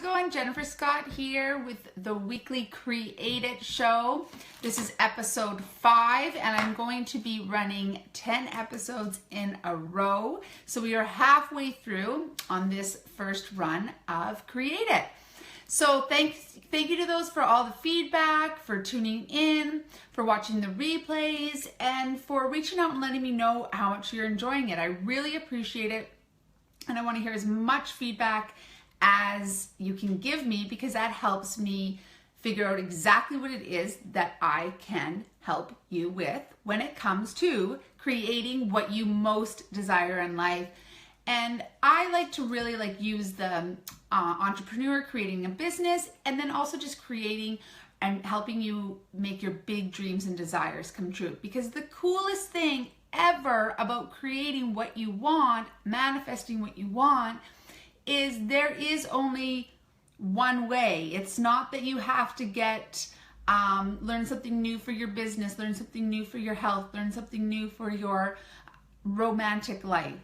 it going? Jennifer Scott here with the weekly Create It show. This is episode 5 and I'm going to be running 10 episodes in a row. So we are halfway through on this first run of Create It. So thank you to those for all the feedback, for tuning in, for watching the replays, and for reaching out and letting me know how much you're enjoying it. I really appreciate it. And I want to hear as much feedback as you can give me because that helps me figure out exactly what it is that I can help you with when it comes to creating what you most desire in life. And I like to really use the entrepreneur creating a business and then also just creating and helping you make your big dreams and desires come true. Because the coolest thing ever about creating what you want, manifesting what you want, is there is only one way. It's not that you have to learn something new for your business, learn something new for your health, learn something new for your romantic life.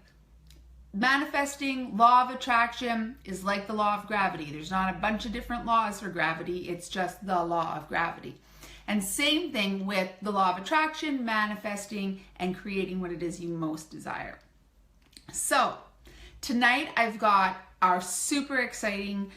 Manifesting, law of attraction is like the law of gravity. There's not a bunch of different laws for gravity. It's just the law of gravity. And same thing with the law of attraction, manifesting, and creating what it is you most desire. So tonight I've got our super exciting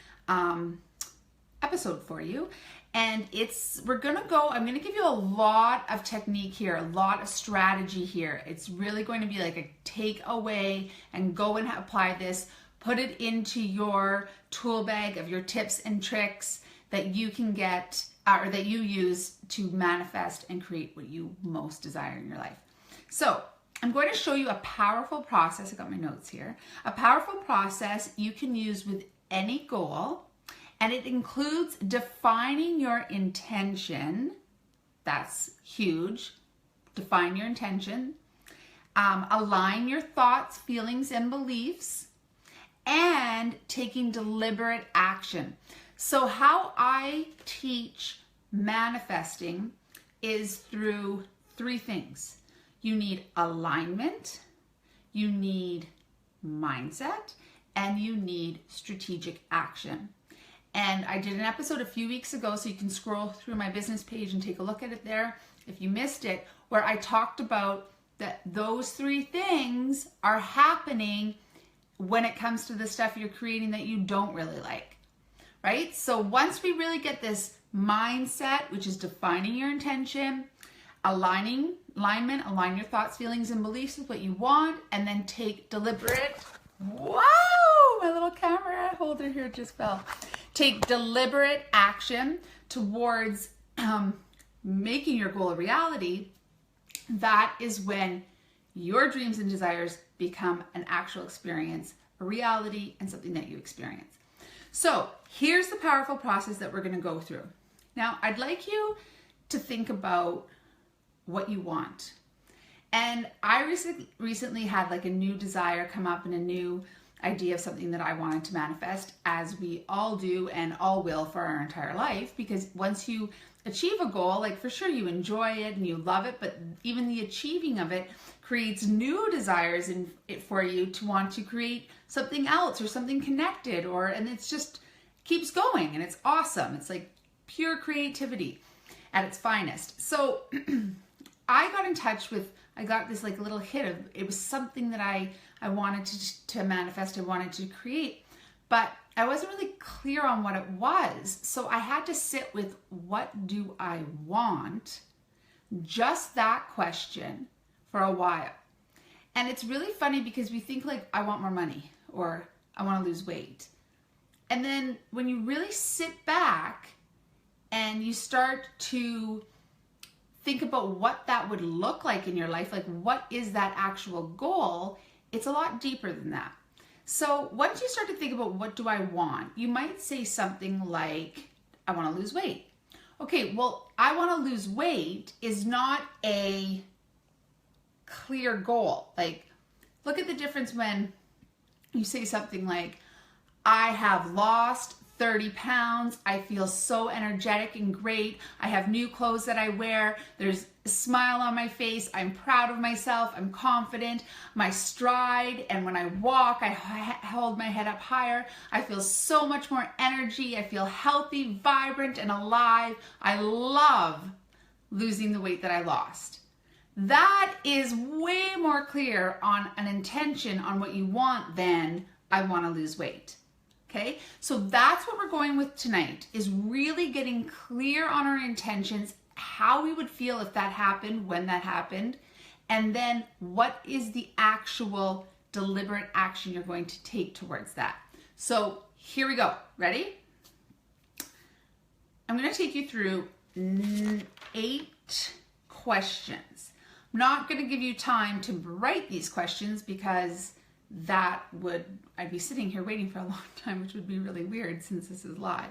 episode for you. And I'm gonna give you a lot of technique here, a lot of strategy here. It's really going to be like a take away and go and apply this, put it into your tool bag of your tips and tricks that you can get or that you use to manifest and create what you most desire in your life. So I'm going to show you a powerful process. I got my notes here. A powerful process you can use with any goal, and it includes defining your intention. That's huge. Define your intention. Align your thoughts, feelings, and beliefs, and taking deliberate action. So how I teach manifesting is through 3 things. You need alignment, you need mindset, and you need strategic action. And I did an episode a few weeks ago, so you can scroll through my business page and take a look at it there if you missed it, where I talked about that those 3 things are happening when it comes to the stuff you're creating that you don't really like, right? So once we really get this mindset, which is defining your intention, alignment, align your thoughts, feelings, and beliefs with what you want, and then take deliberate, wow, my little camera holder here just fell. Take deliberate action towards making your goal a reality. That is when your dreams and desires become an actual experience, a reality, and something that you experience. So here's the powerful process that we're going to go through. Now, I'd like you to think about what you want. And I recently had a new desire come up and a new idea of something that I wanted to manifest, as we all do and all will for our entire life, because once you achieve a goal, for sure you enjoy it and you love it, but even the achieving of it creates new desires in it for you to want to create something else or something connected, and it's just keeps going and it's awesome. It's like pure creativity at its finest. So I got in touch with, I got this little hit of, it was something that I wanted to manifest, I wanted to create, but I wasn't really clear on what it was. So I had to sit with, what do I want? Just that question for a while. And it's really funny because we think I want more money or I want to lose weight. And then when you really sit back and you start to think about what that would look like in your life, what is that actual goal, it's a lot deeper than that. So once you start to think about what do I want, you might say something like, I want to lose weight. Okay, well, I want to lose weight is not a clear goal. Look at the difference when you say something like, I have lost 30 pounds. I feel so energetic and great. I have new clothes that I wear. There's smile on my face. I'm proud of myself. I'm confident. My stride, and when I walk, I hold my head up higher. I feel so much more energy. I feel healthy, vibrant, and alive. I love losing the weight that I lost. That is way more clear on an intention on what you want than I want to lose weight. Okay, so that's what we're going with tonight, is really getting clear on our intentions, how we would feel if that happened, when that happened, and then what is the actual deliberate action you're going to take towards that. So here we go. Ready? I'm going to take you through 8 questions. I'm not going to give you time to write these questions because I'd be sitting here waiting for a long time, which would be really weird since this is live.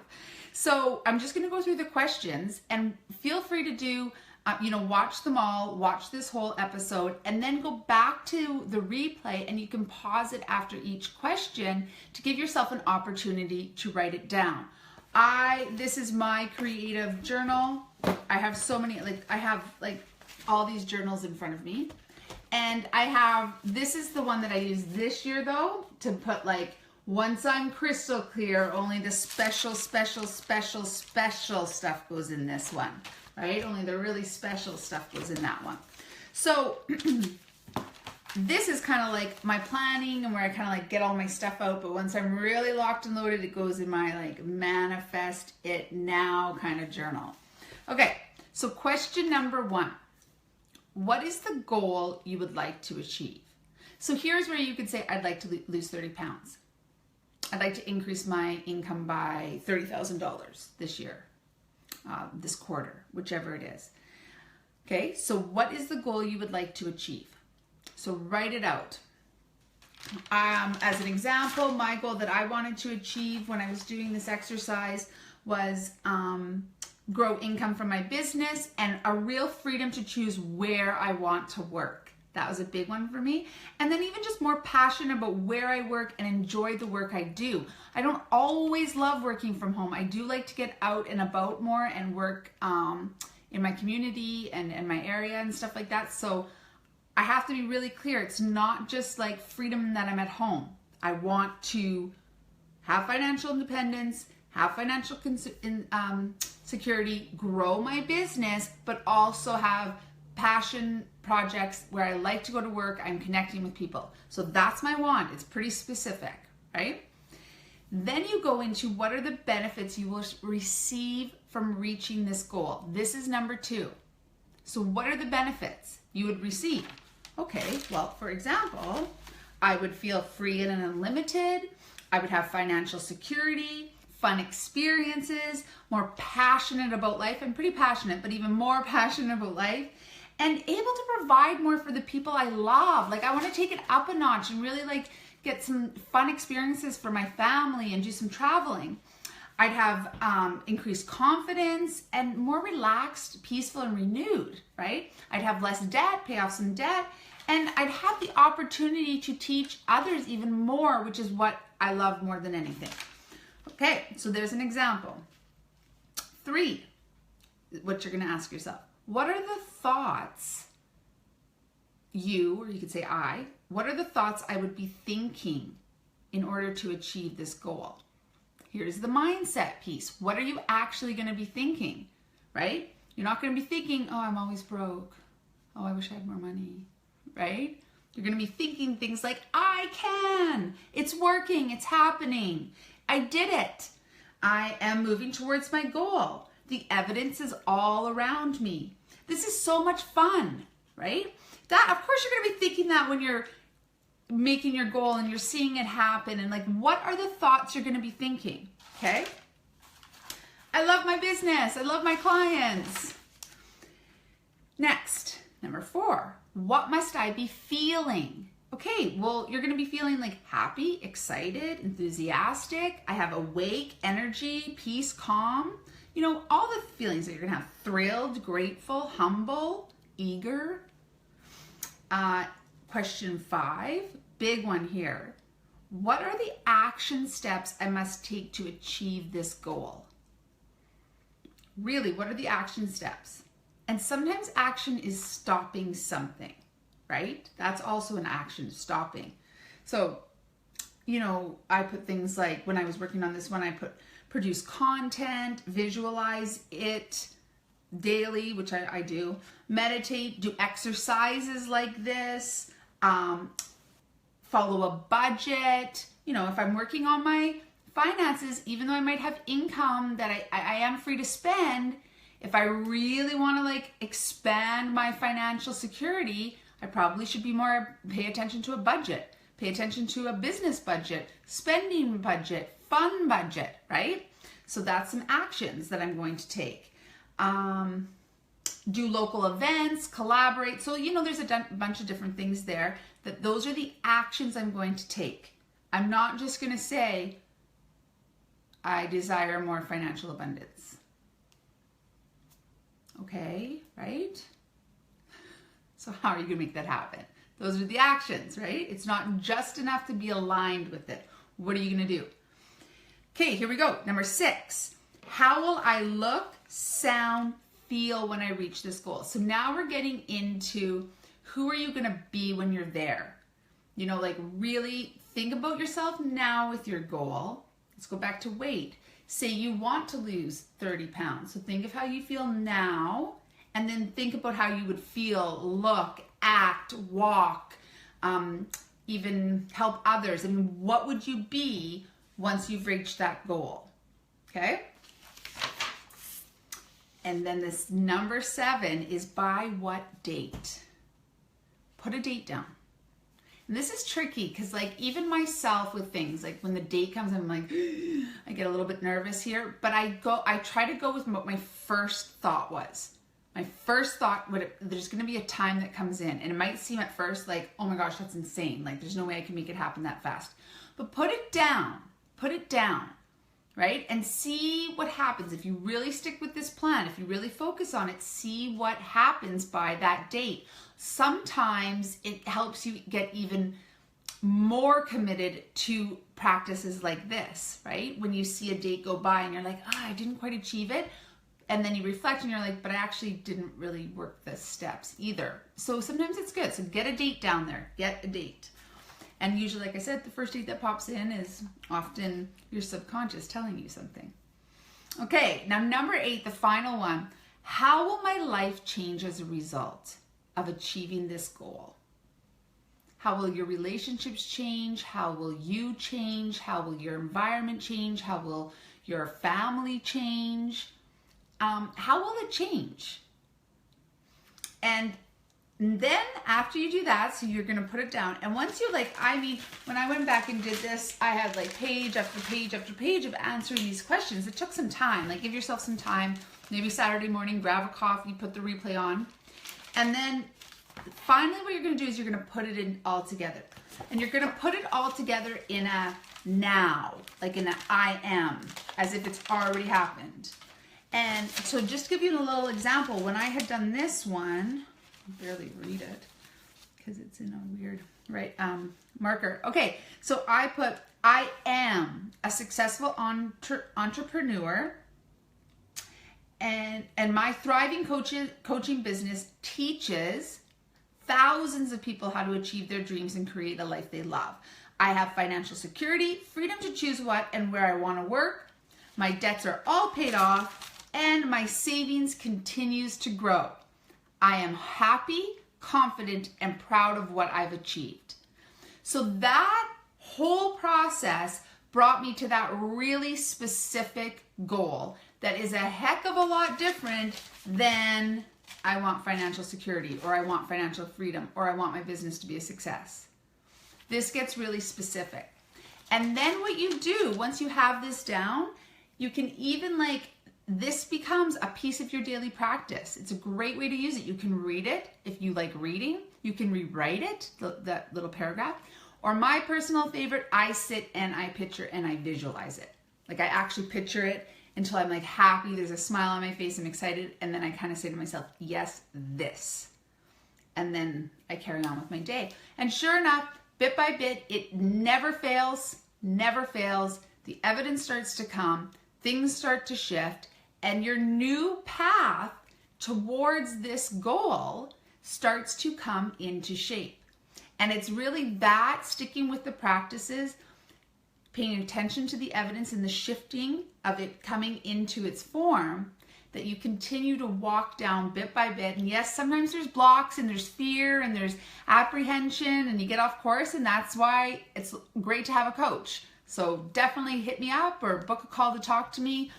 So I'm just going to go through the questions, and feel free to do, watch them all, watch this whole episode, and then go back to the replay, and you can pause it after each question to give yourself an opportunity to write it down. This is my creative journal. I have so many, I have all these journals in front of me. And this is the one that I used this year though, to put once I'm crystal clear, only the special stuff goes in this one, right? Only the really special stuff goes in that one. So this is kind of like my planning and where I kind of get all my stuff out. But once I'm really locked and loaded, it goes in my manifest it now kind of journal. Okay, so question number 1. What is the goal you would like to achieve? So here's where you could say, I'd like to lose 30 pounds. I'd like to increase my income by $30,000 this year, this quarter, whichever it is. Okay, so what is the goal you would like to achieve? So write it out. As an example, my goal that I wanted to achieve when I was doing this exercise was grow income from my business and a real freedom to choose where I want to work. That was a big one for me. And then even just more passionate about where I work and enjoy the work I do. I don't always love working from home. I do like to get out and about more and work in my community and my area and stuff like that. So I have to be really clear. It's not just freedom that I'm at home. I want to have financial independence, have financial security, grow my business, but also have passion projects where I like to go to work, I'm connecting with people. So that's my want. It's pretty specific, right? Then you go into what are the benefits you will receive from reaching this goal. This is number 2. So what are the benefits you would receive? Okay, well, for example, I would feel free and unlimited. I would have financial security, fun experiences, more passionate about life. I'm pretty passionate, but even more passionate about life, and able to provide more for the people I love. I want to take it up a notch and really get some fun experiences for my family and do some traveling. I'd have increased confidence and more relaxed, peaceful, and renewed, right? I'd have less debt, pay off some debt, and I'd have the opportunity to teach others even more, which is what I love more than anything. Okay, so there's an example. 3, what you're going to ask yourself. What are the thoughts you, or you could say I, what are the thoughts I would be thinking in order to achieve this goal? Here's the mindset piece. What are you actually going to be thinking, right? You're not going to be thinking, oh, I'm always broke. Oh, I wish I had more money, right? You're going to be thinking things like, I can. It's working. It's happening. I did it. I am moving towards my goal. The evidence is all around me. This is so much fun, right? Of course, you're going to be thinking that when you're making your goal and you're seeing it happen, and what are the thoughts you're going to be thinking? Okay. I love my business. I love my clients. Next, number 4, what must I be feeling? Okay, well, you're going to be feeling happy, excited, enthusiastic. I have awake, energy, peace, calm. All the feelings that you're going to have. Thrilled, grateful, humble, eager. Question 5, big one here. What are the action steps I must take to achieve this goal? Really, what are the action steps? And sometimes action is stopping something, right? That's also an action, stopping. So, I put things like, when I was working on this one, I put produce content, visualize it daily, which I do, meditate, do exercises like this, follow a budget. If I'm working on my finances, even though I might have income that I am free to spend, if I really want to expand my financial security, I probably should pay attention to a budget, pay attention to a business budget, spending budget, fun budget, right? So that's some actions that I'm going to take. Do local events, collaborate. So, there's a bunch of different things there, that those are the actions I'm going to take. I'm not just going to say, I desire more financial abundance. Okay, right? So how are you going to make that happen? Those are the actions, right? It's not just enough to be aligned with it. What are you going to do? Okay, here we go. Number 6. How will I look, sound, feel when I reach this goal? So now we're getting into who are you going to be when you're there? Really think about yourself now with your goal. Let's go back to weight. Say you want to lose 30 pounds. So think of how you feel now, and then think about how you would feel, look, act, walk, even help others. What would you be once you've reached that goal? Okay? And then this number 7 is by what date? Put a date down. And this is tricky because even myself with things, when the date comes, I'm I get a little bit nervous here, but I try to go with what my first thought was. My first thought, there's going to be a time that comes in, and it might seem at first oh my gosh, that's insane. There's no way I can make it happen that fast. But put it down, right? And see what happens. If you really stick with this plan, if you really focus on it, see what happens by that date. Sometimes it helps you get even more committed to practices like this, right? When you see a date go by and you're I didn't quite achieve it. And then you reflect and you're but I actually didn't really work the steps either. So sometimes it's good. So get a date down there. Get a date. And usually, like I said, the first date that pops in is often your subconscious telling you something. Okay, now number 8, the final one. How will my life change as a result of achieving this goal? How will your relationships change? How will you change? How will your environment change? How will your family change? How will it change? And then after you do that, so you're going to put it down. And once you when I went back and did this, I had page after page after page of answering these questions. It took some time. Give yourself some time. Maybe Saturday morning, grab a coffee, put the replay on. And then finally what you're going to do is you're going to put it in all together. And you're going to put it all together in a now, in a I am, as if it's already happened. And so just to give you a little example, when I had done this one, I barely read it because it's in a weird, marker. Okay, so I put, I am a successful entrepreneur, and my thriving coaching business teaches thousands of people how to achieve their dreams and create a life they love. I have financial security, freedom to choose what and where I want to work. My debts are all paid off, and my savings continues to grow. I am happy, confident, and proud of what I've achieved. So that whole process brought me to that really specific goal that is a heck of a lot different than I want financial security, or I want financial freedom, or I want my business to be a success. This gets really specific. And then what you do, once you have this down, you can even this becomes a piece of your daily practice. It's a great way to use it. You can read it. If you like reading, you can rewrite it, that little paragraph. Or my personal favorite, I sit and I picture and I visualize it. I actually picture it until I'm happy, there's a smile on my face, I'm excited, and then I kind of say to myself, yes, this. And then I carry on with my day. And sure enough, bit by bit, it never fails, never fails. The evidence starts to come, things start to shift, and your new path towards this goal starts to come into shape. And it's really that, sticking with the practices, paying attention to the evidence and the shifting of it coming into its form, that you continue to walk down bit by bit. And yes, sometimes there's blocks and there's fear and there's apprehension and you get off course, and that's why it's great to have a coach. So definitely hit me up or book a call to talk to me.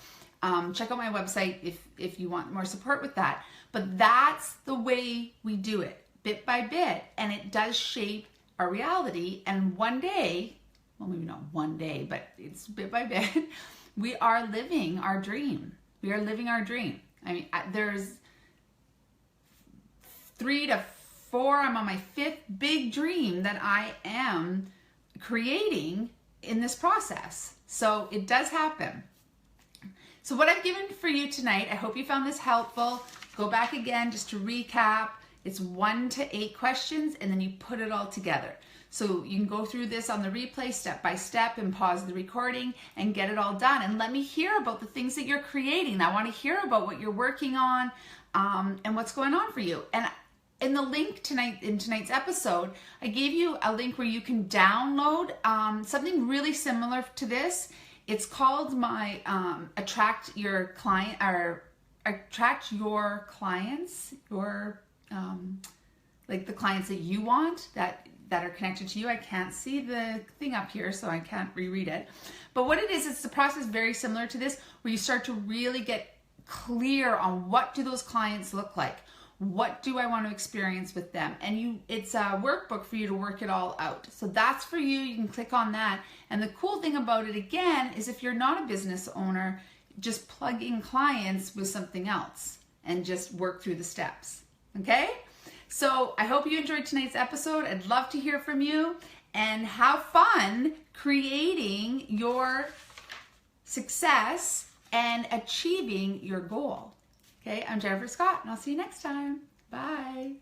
Check out my website if you want more support with that. But that's the way we do it, bit by bit, and it does shape our reality. And one day, well, maybe not one day, but it's bit by bit, we are living our dream. We are living our dream. I mean, there's 3 to 4, I'm on my 5th big dream that I am creating in this process. So it does happen. So what I've given for you tonight, I hope you found this helpful. Go back again just to recap. It's 1 to 8 questions, and then you put it all together. So you can go through this on the replay step by step and pause the recording and get it all done. And let me hear about the things that you're creating. I want to hear about what you're working on and what's going on for you. And in the link tonight, in tonight's episode, I gave you a link where you can download something really similar to this. It's called my Attract Your Client, or Attract Your Clients, your like the clients that you want that are connected to you. I can't see the thing up here, so I can't reread it. But what it is, it's the process very similar to this, where you start to really get clear on what do those clients look like. What do I want to experience with them? And it's a workbook for you to work it all out. So that's for you. You can click on that. And the cool thing about it, again, is if you're not a business owner, just plug in clients with something else and just work through the steps. Okay? So I hope you enjoyed tonight's episode. I'd love to hear from you, and have fun creating your success and achieving your goal. Okay, I'm Jennifer Scott, and I'll see you next time. Bye.